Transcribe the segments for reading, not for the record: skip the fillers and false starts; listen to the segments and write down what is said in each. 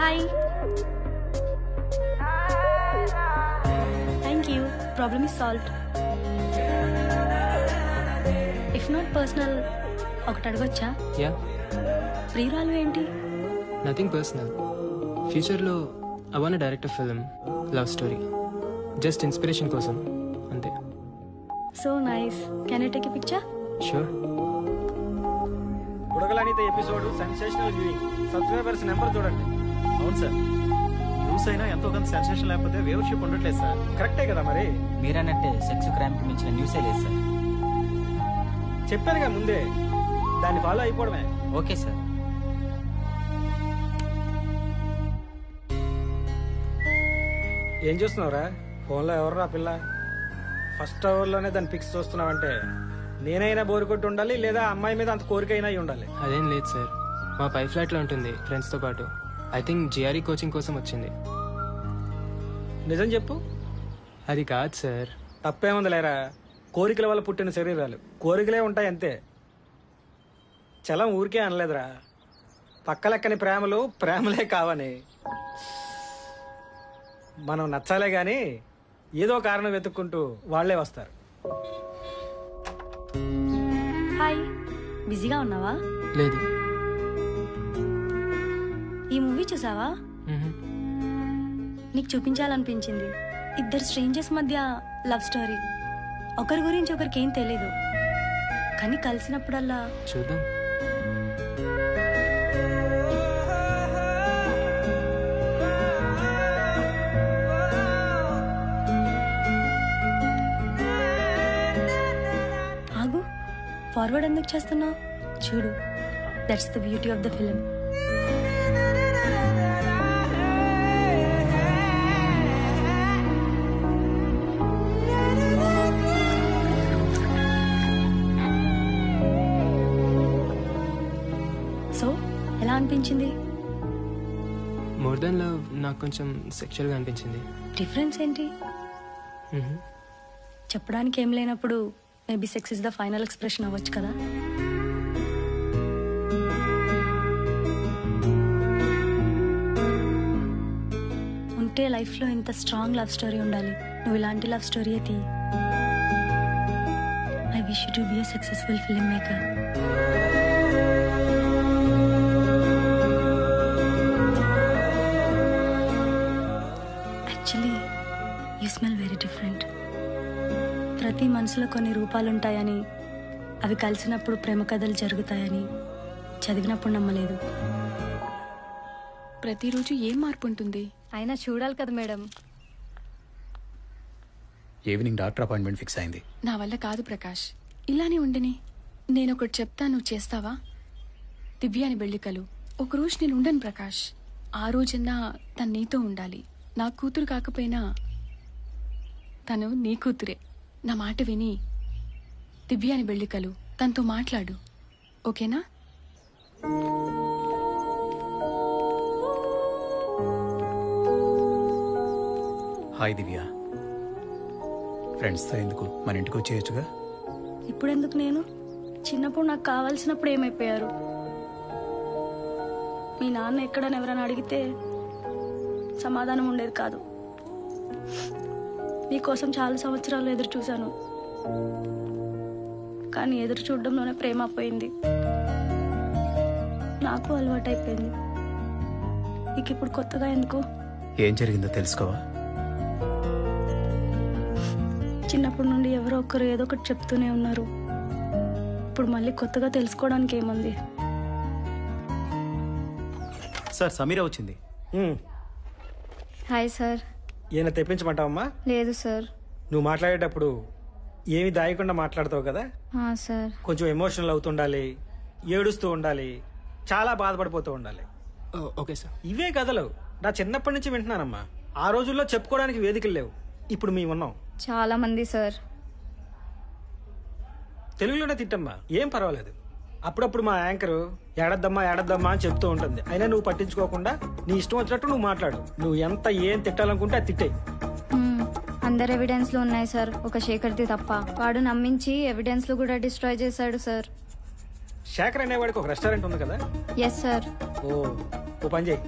Hi. Thank you. Problem is solved. If not personal ఒకటి అడగొచ్చా? Yeah. ప్రియురాలు ఏంటి? Nothing personal. ఫ్యూచర్లో I want direct film love story. Just inspiration కోసం అంతే. So nice. Can I take a picture? Sure. బుడగలనిత episode sensational viewing. Subscribers number చూడండి. అవును సార్, న్యూస్ అయినా ఎంతో కొంత సెన్సేషన్ లేకపోతే వ్యూవర్షిప్ ఉండట్లేదు సార్. కరెక్టే కదా మరి. మీరన్నట్టే సెక్స్ క్రైమ్ కి మించిన న్యూసే లేదు సార్. చెప్పానుగా ముందే, దాన్ని ఫాలో అయిపోవడమే. Okay sir. ఏం చూస్తున్నావురా? ఫోన్లో ఎవర్రా పిల్ల? ఫస్ట్ అవర్లోనే దాన్ని పిక్స్ చూస్తున్నావంటే నేనైనా బోరు కొట్టి ఉండాలి, లేదా అమ్మాయి మీద అంత కోరికైనా అయి ఉండాలి. అదేం లేదు సార్, మా పై ఫ్లాట్లో ఉంటుంది ఫ్రెండ్స్తో పాటు. ఐ థింక్ జిఆర్ఈ కోచింగ్ కోసం వచ్చింది. నిజం చెప్పు. అది కాదు సార్. తప్పేముంది లేరా, కోరికల వల్ల పుట్టిన శరీరాలు కోరికలే ఉంటాయి అంతే. చలం ఊరికే అనలేదురా, పక్కలెక్కని ప్రేమలు ప్రేమలే కావని. మనం నచ్చాలే గాని ఏదో కారణం వెతుక్కుంటూ వాళ్లే వస్తారు. హాయ్. బిజీగా ఉన్నావా? లేదు. ఈ మూవీ చూసావా? నీకు చూపించాలనిపించింది. ఇద్దరు స్ట్రేంజర్స్ మధ్య లవ్ స్టోరీ. ఒకరి గురించి ఒకరికి ఏం తెలీదు, కానీ కలిసినప్పుడల్లా చూద్దాం. ఆగు, ఫార్వర్డ్ ఎందుకు చేస్తున్నావు? చూడు, that's the beauty of the film. So ఎలా అనిపించింది? మోర్ దెన్ లవ్ నాకు కొంచెం సెక్షువల్గా అనిపించింది. డిఫరెన్స్ ఏంటి? చెప్పడానికి ఏం లేనప్పుడు maybe sex is the final expression అవ్వచ్చు కదా. ఉంటే లైఫ్లో ఇంత స్ట్రాంగ్ లవ్ స్టోరీ ఉండాలి. నువ్వు ఇలాంటి లవ్ స్టోరీ తీ. I wish you to be a successful film maker. Actually you smell very different. ప్రతి మనసులో కొన్ని రూపాలుంటాయని, అవి కలిసినప్పుడు ప్రేమ కథలు జరుగుతాయని చదివినప్పుడు నమ్మలేదు. ప్రతిరోజు ఏం మార్పు ఉంటుంది? అయినా చూడాలి కదా madam. Evening doctor appointment fix అయింది. నా వల్ల కాదు ప్రకాష్, ఇలానే ఉండని. నేను ఒకటి చెప్తా, నువ్వు చేస్తావా? దివ్య అని బెళ్ళికలు. ఒకరోజు నేను ఉండను ప్రకాష్. ఆ రోజన్నా తను నీతో ఉండాలి. నా కూతురు కాకపోయినా తను నీ కూతురే. నా మాట విని దివ్య అని బెళ్ళికలు, తనతో మాట్లాడు, ఓకేనా? హాయ్ దివ్య. ఫ్రెండ్స్తో ఎందుకు, మన ఇంటికి వచ్చేయచ్చుగా. ఇప్పుడెందుకు? నేను చిన్నప్పుడు నాకు కావాల్సినప్పుడు ఏమైపోయారు? మీ నాన్న ఎక్కడని ఎవరైనా అడిగితే సమాధానం ఉండేది కాదు. నీకోసం చాలా సంవత్సరాలు ఎదురు చూశాను, కానీ ఎదురు చూడడంలోనే ప్రేమ పోయింది. నాకు అలవాటైపోయింది. నీకు ఇప్పుడు కొత్తగా ఎందుకు? ఏం జరిగిందో తెలుసుకోవా? చిన్నప్పటి నుండి ఎవరో ఒకరు ఏదో ఒకటి చెప్తూనే ఉన్నారు. ఇప్పుడు మళ్ళీ కొత్తగా తెలుసుకోవడానికి ఏముంది? సార్, సమీర వచ్చింది. Hi sir. ఈయన తెప్పించమంటావమ్మా? లేదు సార్. నువ్వు మాట్లాడేటప్పుడు ఏమి దాయకుండా మాట్లాడతావు కదా. సార్, కొంచెం ఎమోషనల్ అవుతుండాలి, ఏడుస్తూ ఉండాలి, చాలా బాధపడిపోతూ ఉండాలి. Okay sir. ఇవే కథలు నా చిన్నప్పటి నుంచి వింటున్నానమ్మా. ఆ రోజుల్లో చెప్పుకోవడానికి వేదికలు లేవు, ఇప్పుడు మేము ఉన్నాం. చాలా మంది సార్. తెలుగులోనే తిట్టమ్మా, ఏం పర్వాలేదు. అప్పుడప్పుడు మా యాంకరు ఏడద్దమ్మా ఏడద్దమ్మా అని చెప్తూ ఉంటుంది. అయినా నువ్వు పట్టించుకోకుండా నీ ఇష్టం వచ్చినట్టు నువ్వు మాట్లాడు. నువ్వు ఎంత ఏం తిట్టాలనుకుంటే అది తిట్టే. అందరు ఎవిడెన్స్ లో ఉన్నాయి సార్, ఒక శేఖర్ది తప్ప. వాడు నమ్మించి ఎవిడెన్స్ లో కూడా డిస్ట్రాయ్ చేశాడు సార్. శేఖర్ అనేవాడికి ఒక రెస్టారెంట్ ఉంది కదా? Yes sir. ఓ పని చేయి,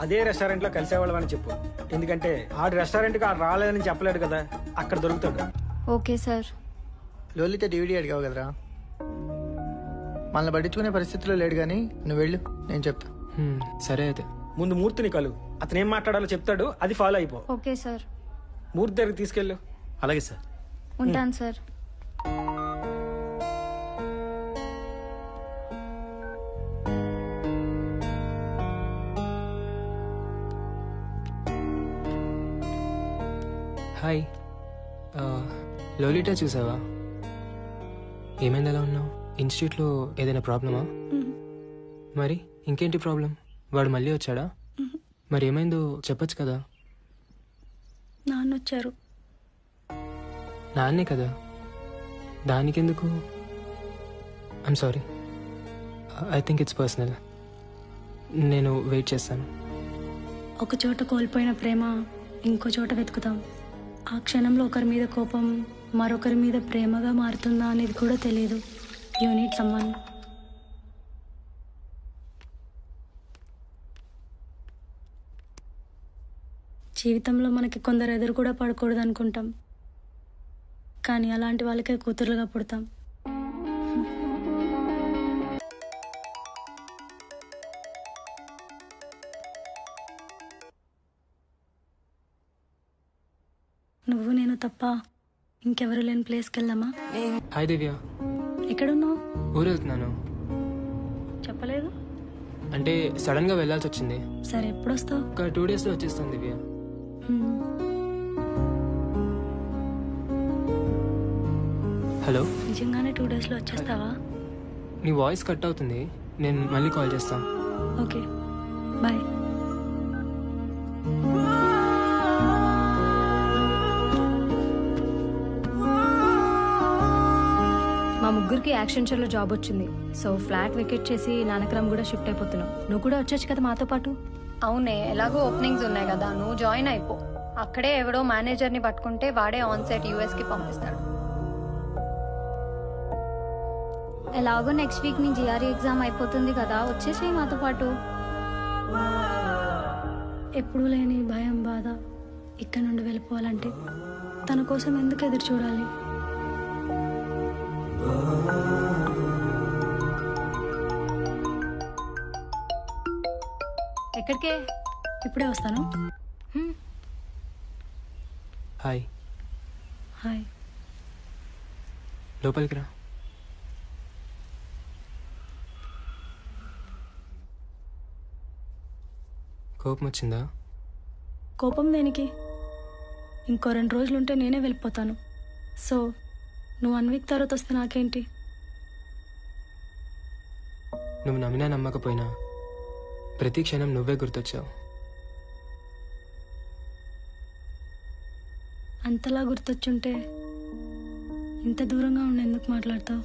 అదే రెస్టారెంట్లో కలిసేవాళ్ళం అని చెప్పు. ఎందుకంటే ఆడు రెస్టారెంట్కి ఆడు రాలేదని చెప్పలేడు కదా, అక్కడ దొరుకుతాడు. Okay sir. లోలిత డివిడీ అడిగావు కదరా, మనల్ని పట్టించుకునే పరిస్థితిలో లేడు, కానీ నువ్వు వెళ్ళు, నేను చెప్తా. సరే అయితే. ముందు మూర్తిని కలు, అతను ఏం మాట్లాడాలో చెప్తాడు, అది ఫాలో అయిపో. Okay sir. మూర్తి దగ్గరికి తీసుకెళ్ళు. అలాగే సార్. ఉంటాను సార్. హాయ్. లోలిటా చూసావా? ఏమైంది, ఎలా ఉన్నావు? ఇన్స్టిట్యూట్లో ఏదైనా ప్రాబ్లమా? మరి ఇంకేంటి ప్రాబ్లం? వాడు మళ్ళీ వచ్చాడా? మరి ఏమైందో చెప్పొచ్చు కదా. నాన్న వచ్చారు. నాన్నే కదా, దానికెందుకు? I'm sorry, I think it's personal. నేను వెయిట్ చేస్తాను. ఒక చోట కోల్పోయిన ప్రేమ ఇంకో చోట వెతుకుతాం. ఆ క్షణంలో ఒకరి మీద కోపం మరొకరి మీద ప్రేమగా మారుతుందా అనేది కూడా తెలియదు. You need someone. జీవితంలో మనకి కొందరు ఎదురు కూడా పడకూడదు అనుకుంటాం, కానీ అలాంటి వాళ్ళకే కూతురుగా పుడతాం. నువ్వు నేను తప్ప ఇంకెవరు లేని ప్లేస్కి వెళ్దామా? హాయ్ దివ్య. ఎక్కడున్నావు? ఊరు వెళ్తున్నాను. చెప్పలేదు. అంటే సడన్గా వెళ్ళాల్సి వచ్చింది. సరే, ఎప్పుడు వస్తావు? ఒక 2 డేస్లో వచ్చేస్తాను దివ్య. హలో. నిజంగానే 2 డేస్లో వచ్చేస్తావా? నీ వాయిస్ కట్ అవుతుంది, నేను మళ్ళీ కాల్ చేస్తాను. Okay, bye. మా ముగ్గురికి యాక్షన్ షోలో జాబ్ వచ్చింది. సో ఫ్లాట్ వెకేట్ చేసి నానక్రమ్ కూడా షిఫ్ట్ అయిపోతున్నాం. నువ్వు కూడా వచ్చొచ్చు కదా మాతో పాటు. అవునే, ఎలాగో ఓపెనింగ్స్ ఉన్నాయి కదా, నువ్వు జాయిన్ అయిపో. అక్కడే ఎవడో మేనేజర్ని పట్టుకుంటే వాడే ఆన్ సైట్ యూఎస్కి పంపిస్తాడు. ఎలాగో నెక్స్ట్ వీక్ నీ జిఆర్ఈ ఎగ్జామ్ అయిపోతుంది కదా, వచ్చేసేయి మాతో పాటు. ఎప్పుడూ లేని భయం, బాధ ఇక్కడ నుండి వెళ్ళిపోవాలంటే తన కోసం ఎందుకు ఎదురు చూడాలి? ఎక్కడికే? ఇప్పుడే వస్తాను. హాయ్. హాయ్. లోపలికి రా. కోపం వచ్చిందా? కోపం దేనికి? ఇంకో 2 రోజులుంటే నేనే వెళ్ళిపోతాను. సో నువ్వు 1 వీక్ తర్వాత వస్తే నాకేంటి? నువ్వు నమ్మినా నమ్మకపోయినా ప్రతి క్షణం నువ్వే గుర్తొచ్చావు. అంతలా గుర్తొచ్చుంటే ఇంత దూరంగా ఉండి ఎందుకు మాట్లాడతావు?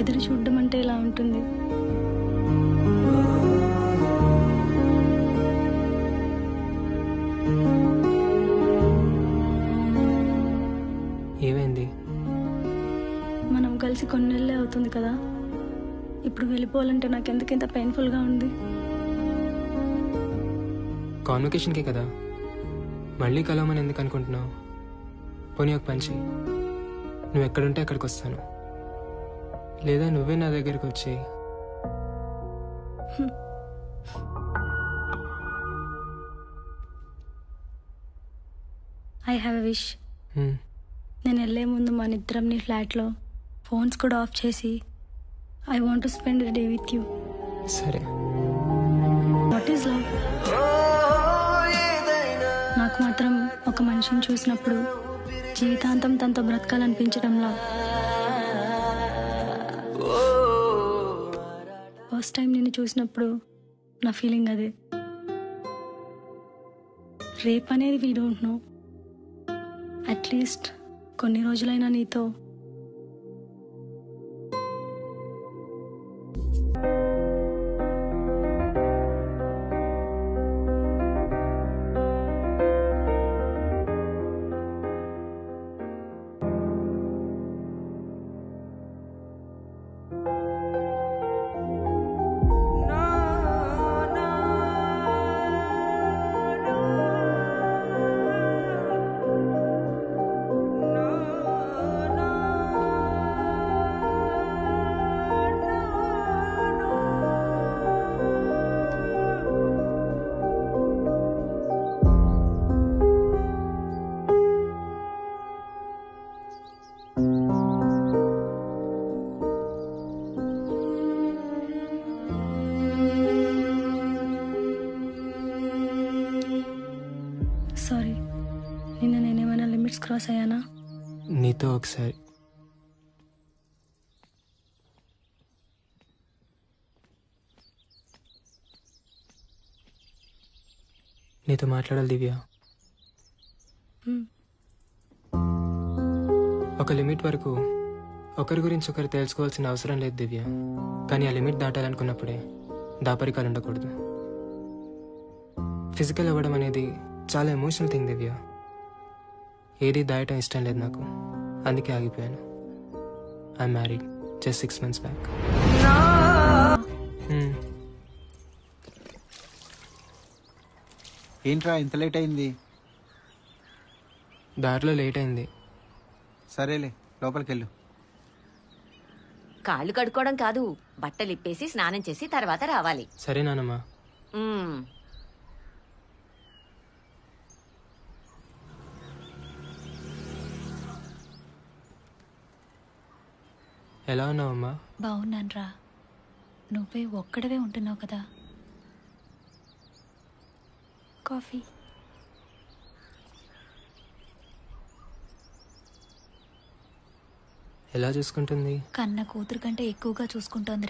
ఎదురు చూడడం అంటే ఇలా ఉంటుంది. ఏమైంది? మనం కలిసి కొన్ని నెలలే అవుతుంది కదా, ఇప్పుడు వెళ్ళిపోవాలంటే నాకెందుకు ఇంత పెయిన్ఫుల్గా ఉంది? కాన్వకేషన్కే కదా, మళ్ళీ కలవమని ఎందుకు అనుకుంటున్నావు? పోనీ ఒక పని చెయ్యి, నువ్వు ఎక్కడుంటే అక్కడికి వస్తాను, లేదా నువ్వే నా దగ్గరికి వచ్చేయి. I have a wish. నేను వెళ్ళే ముందు మన ఇద్దరం నీ ఫ్లాట్లో ఫోన్స్ కూడా ఆఫ్ చేసి I want to spend the day with you. సరే. What is love? నాకు మాత్రం ఒక మనిషిని చూసినప్పుడు జీవితాంతం తనతో బ్రతకాలనిపించడంలా. ఫస్ట్ టైం నిన్ను చూసినప్పుడు నా ఫీలింగ్ అదే. రేపు అనేది వీ డోంట్ నో. అట్లీస్ట్ కొన్ని రోజులైనా నీతో నిన్న నేనేమైనా లిమిట్స్ క్రాస్ అయ్యానా? నీతో ఒకసారి నీతో మాట్లాడాలి దివ్య. ఒక లిమిట్ వరకు ఒకరి గురించి ఒకరు తెలుసుకోవాల్సిన అవసరం లేదు దివ్య. కానీ ఆ లిమిట్ దాటాలనుకున్నప్పుడే దాపరికాలు ఉండకూడదు. ఫిజికల్ అవ్వడం అనేది చాలా ఎమోషనల్ థింగ్ దివ్య. ఏది దాయటం ఇష్టం లేదు నాకు, అందుకే ఆగిపోయాను. I married just 6 months back. ఏంట్రా ఇంత లేట్ అయింది? దారిలో లేట్ అయింది. సరేలే, లోపలికి వెళ్ళు. కాళ్ళు కడుక్కోవడం కాదు, బట్టలు ఇప్పేసి స్నానం చేసి తర్వాత రావాలి. సరే నానమ్మా. మ్మ్. ఎలా ఉన్నావమ్మా? బాగున్నాన్రా. నువ్వే ఒక్కడవే ఉంటున్నావు కదా. కాఫీ. ఎలా చూసుకుంటుంది? కన్న కూతురు కంటే ఎక్కువగా చూసుకుంటోందిరా.